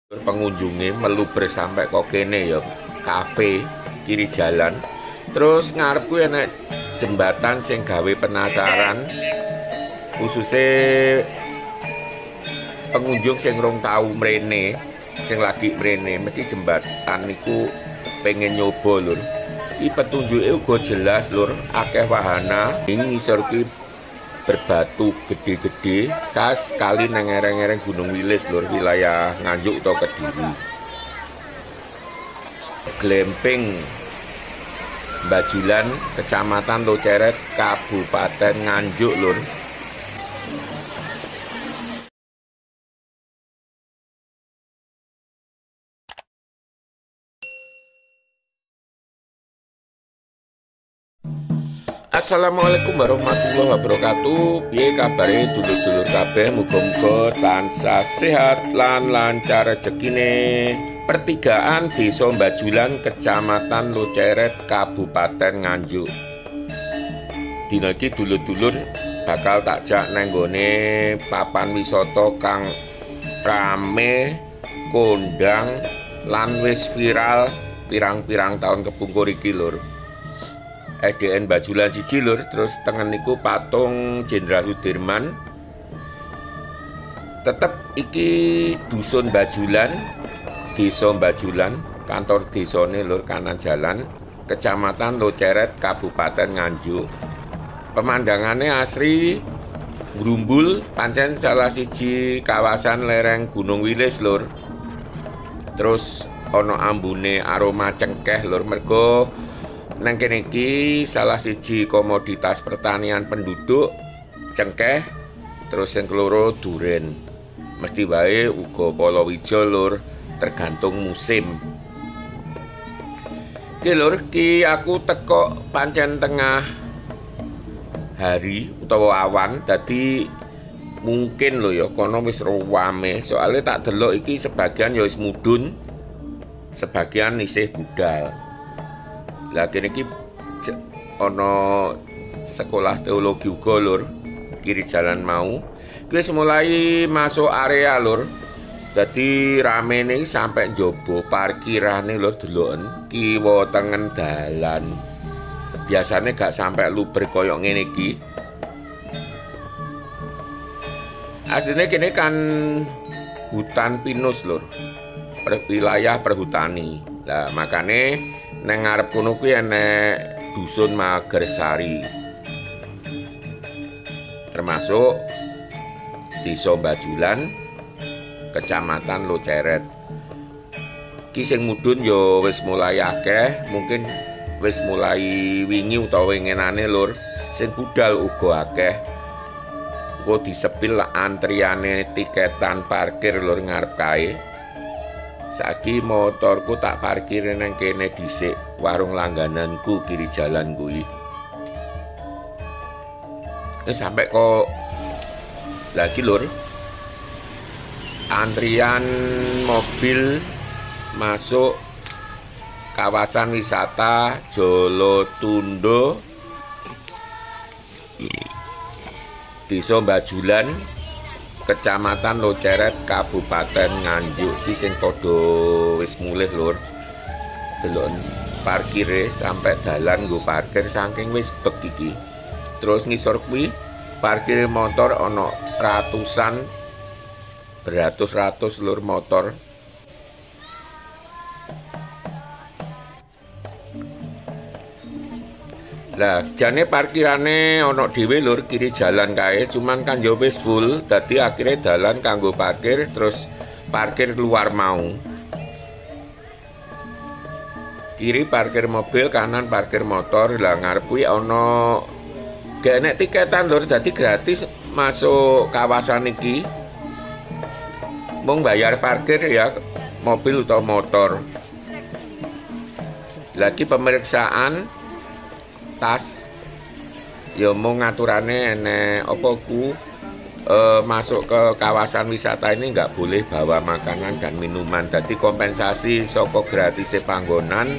Pengunjungnya meluber sampai kok kene ya kafe kiri jalan. Terus ngarepku enek jembatan sing gawe penasaran, khususnya pengunjung sing rong tau mrene, sing lagi mrene mesti jembatan niku pengen nyoba lur. Iki petunjuke uga jelas lur, akeh wahana ing ngisor ki berbatu gede-gede khas kali nang ereng-ereng Gunung Wilis lur, wilayah Nganjuk utawa Kediri. Glemping Bajulan, Kecamatan Loceret, Kabupaten Nganjuk lur. Assalamualaikum warahmatullahi wabarakatuh. Piye kabare dulur-dulur kabeh, muga-muga tansah sehat lan lancar rezekine. Pertigaan Desa Bajulan, Kecamatan Loceret, Kabupaten Nganjuk. Dina iki dulur-dulur bakal tak jak nang nggone papan wisata kang rame, kondang lan wis viral pirang-pirang tahun kepungkur iki lur. SDN Bajulan siji lur, terus tengen niku patung Jenderal Sudirman. Tetep iki Dusun Bajulan, Desa Bajulan, kantor desane lur, kanan jalan, Kecamatan Loceret, Kabupaten Nganjuk. Pemandangannya asri, ngrumbul, pancen salah siji kawasan lereng Gunung Wilis lur. Terus ono ambune aroma cengkeh lur, mergo nang kene iki salah siji komoditas pertanian penduduk cengkeh, terus yang keloro duren. Mesti wae uga palawija lur, tergantung musim. Ki lur, ki aku teko pancen tengah hari utawa awan, dadi mungkin lho ya kono wis rame, soalnya tak delok iki sebagian ya wis mudhun, sebagian isih budal. Lah kene iki ana sekolah teologi uga lur, kiri jalan mau. Kuwi mulai masuk area lur. Dadi ramene sampai njaba parkirane lur, deloken kiwa tengen dalan. Biasane gak sampai luber koyo ngene iki. Asline kene kan hutan pinus lur. Wilayah perhutani. Lah makane nang ngarep kono kuwi enek Dusun Magersari, termasuk Desa Bajulan, Kecamatan Loceret. Ki sing mudhun ya wis mulai akeh, mungkin wis mulai wingi utawa winginane lur. Sing budal uga akeh. Engko disepil antriane tiketan parkir lur ngarep kae. Saiki motorku tak parkir nang kene dhisik, warung langgananku kiri jalan kuwi. Sampai kok lagi lur, antrian mobil masuk kawasan wisata Jolotundo, Desa Bajulan, Kecamatan Loceret, Kabupaten Nganjuk. Ki sing padha wis mulih lur. Delok parkire sampai dalan nggo parkir saking wis bek iki. Terus ngisor kuwi parkir motor ana ratusan, beratus-ratus lur motor. Lah jane parkirane ana dhewe lur, kiri jalan kae, cuman kan ya wis full, dadi akhirnya dalan kanggo parkir, terus parkir luar mau. Kiri parkir mobil, kanan parkir motor. Lah ngarep kuwi ana gak enek tiketan lur, dadi gratis masuk kawasan iki. Mung bayar parkir ya mobil atau motor. Lagi pemeriksaan tas ya mau ngaturane enek apa ku masuk ke kawasan wisata ini nggak boleh bawa makanan dan minuman. Jadi kompensasi soko gratis panggonan,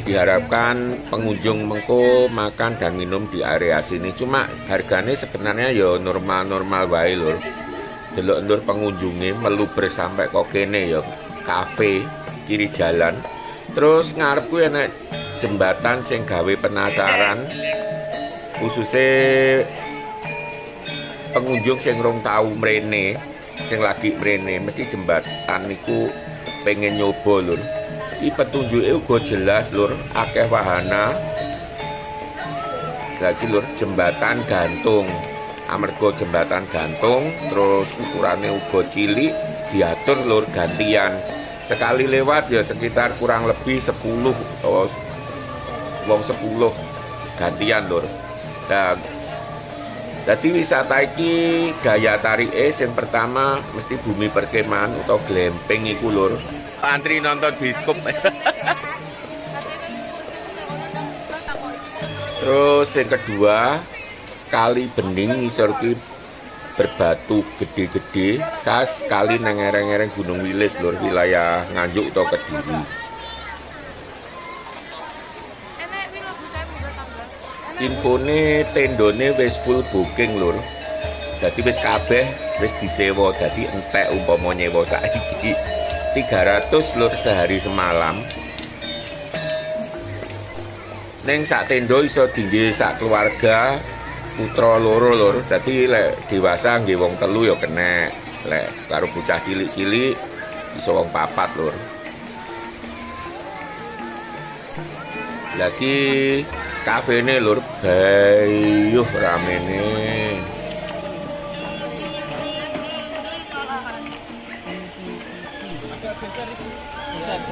diharapkan pengunjung mengko makan dan minum di area sini. Cuma harganya sebenarnya ya normal-normal wae lur. delok lur pengunjunge meluber sampai kok kene ya kafe kiri jalan. Terus ngarep kuwi enek jembatan sing gawe penasaran khususnya pengunjung sing rong tau mrene, sing lagi mrene mesti jembatan niku pengen nyoba lur. Iki petunjuke uga jelas lur, akeh wahana. Lagi lur jembatan gantung. Amarga jembatan gantung terus ukurane uga cilik diatur lur gantian. Sekali lewat ya sekitar kurang lebih 10 atau wong 10 gantian lur. Dan jadi wisata iki daya tarike sing pertama mesti bumi perkemahan atau glamping iku lur. Antri nonton bioskop. Terus yang kedua, kali bening ngisor ki berbatu gede-gede khas kali nang ereng-ereng Gunung Wilis lur, wilayah Nganjuk atau Kediri. Infone tendone wis full booking lur. Dadi wis kabeh wis disewa, dadi entek umpama nyewa saiki 300 lur sehari semalam. Neng sak tenda iso dingge sak keluarga putra loro lur. Dadi lek dewasa nggih wong telu ya kenek. Lek karo bocah cilik-cilik iso wong 4 lur. Lagi kafene lur, bayuh ramene.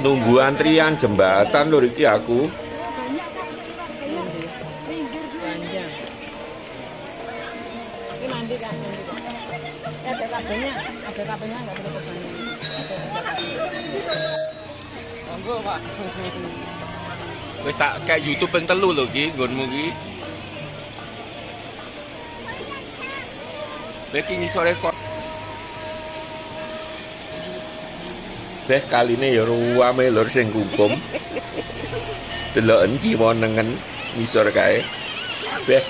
Nunggu antrian jembatan lur iki aku. Ada kabelnya nggak perlu kebanyakan. Monggo Pak. Wis tak kayak YouTube ping 3 lho iki nggonmu iki. Beki ngisore kok. Beh kaline ya ruwame lur sing kungkum. Deloken kiwa nengen ngisor kae. Beh.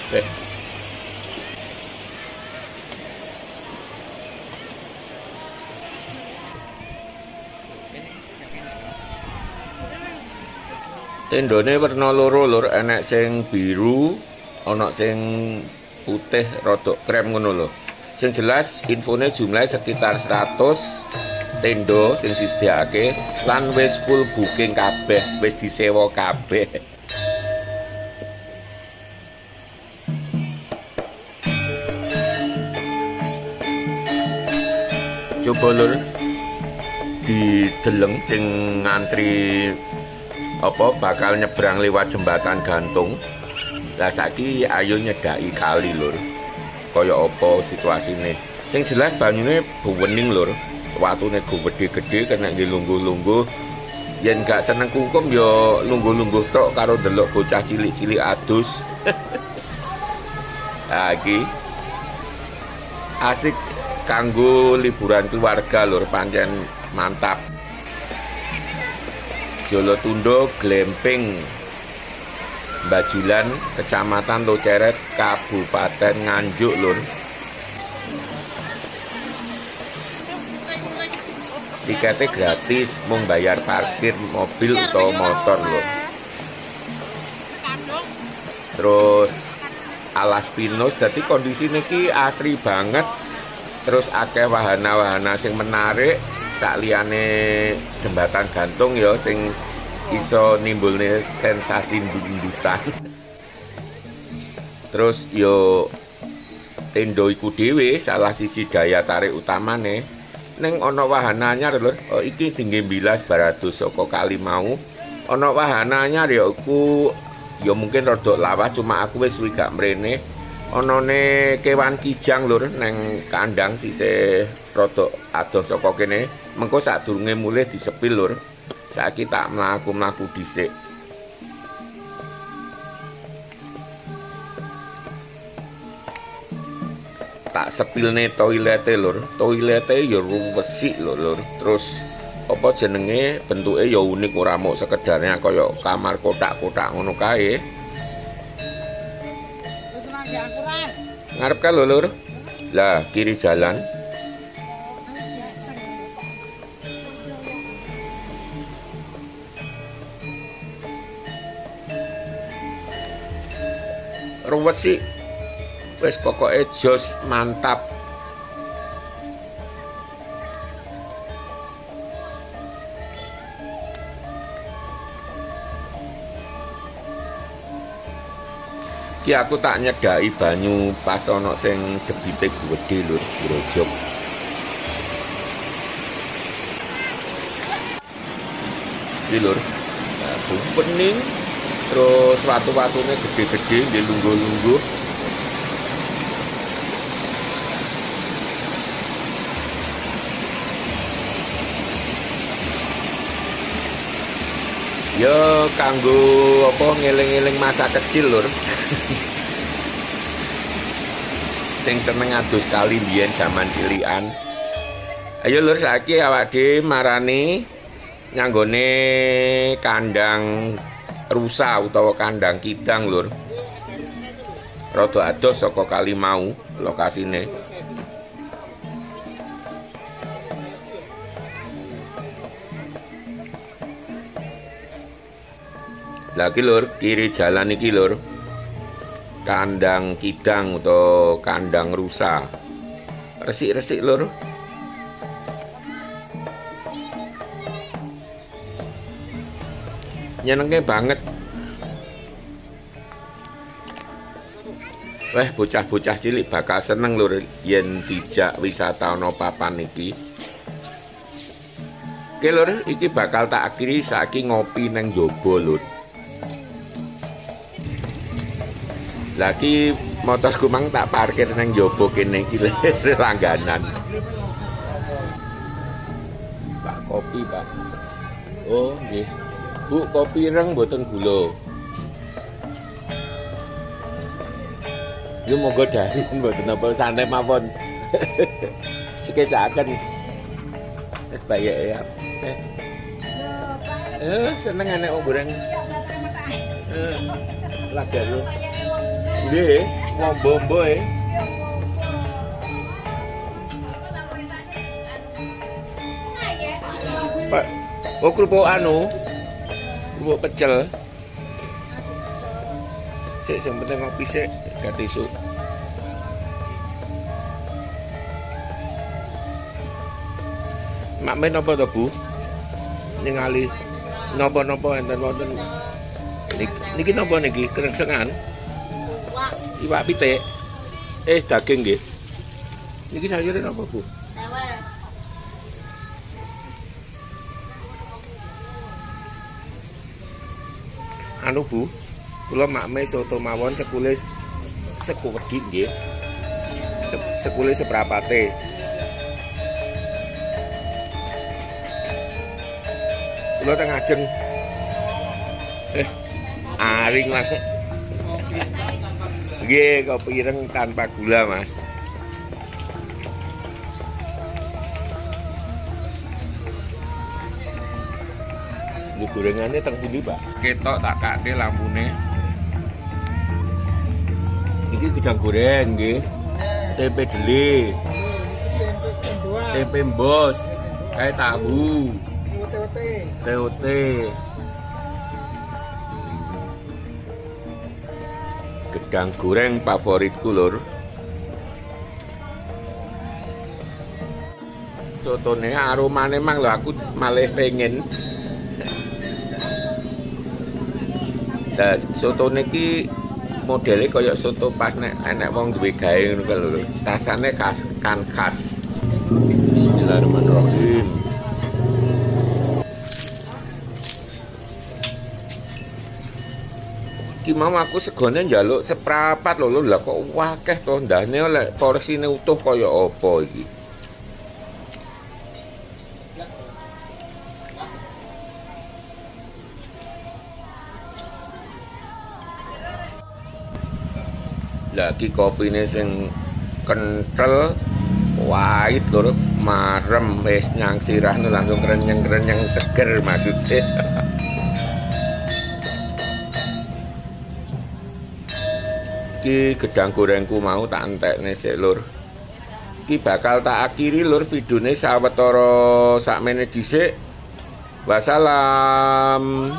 Tendone werna loro lur, enek sing biru, ana sing putih rada krem ngono lho. Sing jelas infone jumlahe sekitar 100 tenda sing disediakake lan wis full booking kabeh, wis disewa kabeh. Coba lur dideleng sing ngantri apa bakal nyebrang lewat jembatan gantung. Lah saiki ayo nyedaki kali lur. Kaya apa situasine. Sing jelas banyune bening lur. Watune gede-gede kena nggih lungguh-lungguh. Yen gak seneng kungkum ya lungguh-lungguh tok karo ndelok bocah cilik-cilik adus. Lah iki asik kanggo liburan keluarga lur, pancen mantap. Jolotundo Glamping Bajulan, Kecamatan Loceret, Kabupaten Nganjuk lur. Tiketnya gratis, mung bayar parkir mobil atau motor lur. Terus alas pinus, jadi kondisi niki asri banget. Terus akeh wahana-wahana sing menarik. Sakliyane jembatan gantung ya sing iso nimbulne sensasi ndut-ndutan. Terus yo tenda iku dhewe salah sisi daya tarik utamane. Ning ana wahana anyar lho, iki dingge bilas barados saka kali mau. Ana wahana anyar ya iku ya mungkin rada lawas cuma aku wis suwi gak mrene. Anane kewan kijang lur neng kandang sisih rada adoh saka kene. Mengko sadurunge mulih disepil lur. Saiki tak mlaku-mlaku dhisik. Tak sepilne toilete lur. Toilete ya resik lur. Terus apa jenenge bentuke ya unik ora mok sekedarnya kaya kamar kotak-kotak ngono kae. Wis nang akuran. Ngarep ka lho lur. Lah kiri jalan. resik. Wis pokoke jos mantap. Ki aku tak nyedaki banyu pas ana sing debite gedhe lur, grojok. Iki lur, bening terus watu-watune gede-gede nggih lungguh-lungguh. Ya kanggo apa ngeling-eling masa kecil lur. Sing seneng adus kali biyen jaman cilikan. Ayo lur saiki awak dhewe marani nyanggone kandang rusa utawa kandang kidang lur. Rada adoh saka kali mau lokasine. Lagi lur, kiri jalan iki lur, kandang kidang atau kandang rusa. Resik-resik lur. Nyenengke banget. Weh, bocah-bocah cilik bakal seneng lur yen dijak wisata ana papan iki. Oke lur, iki bakal tak akhiri saiki ngopi nang jaba lur. Lagi motorku mang tak parkir nang jopo kene iki langganan. Pak kopi, Pak. Oh, nggih. Bu, kopi ireng mboten gula. Yo monggo dari mboten napa santai mawon. Sikecaken. Bayek ya. Seneng enek wong goreng. Lagar lho. Nggih, ngombo-ombo e. Pak, oh kerupuk anu. Kerupuk pecel. Sik sing penting ngopi sik, gak tisu. Mak men napa to, Bu? Ningali napa-napa enten wonten. Niki napa niki? Krengsengan. Iwak pitik. Daging nggih. Niki sayure napa, Bu? Sawar. Anu, Bu. Kula makme soto mawon sekule sekuwedi nggih. Sekule seprapate. Kula teng ajeng. Aring lah. Nggih, kopi ireng tanpa gula, Mas. Ini gorengannya teng pundi, Pak? Ketok tak kakne lampune. Iki gedang goreng nggih. Tempe dele. Tempe embos. Kayak tahu. TOT. Gedang goreng favoritku lur. Cotone aromane mang lho aku malah pengen. Nah, sotone iki modele kaya soto pas nek enek wong duwe gawe ngono lho. Rasane khas. Bismillahirrahmanirrahim. Ki mau aku segone njaluk seprapat lho lah kok akeh to ndane oleh porsine utuh kaya apa iki. Lagi kopine sing kenthel wahit lho marem wis nyang sirah langsung krenyeng-krenyeng seger maksudnya. Iki gedang gorengku mau tak entekne sik lur. Iki bakal tak akhiri lur videone sawetara sakmene dhisik. Wassalam.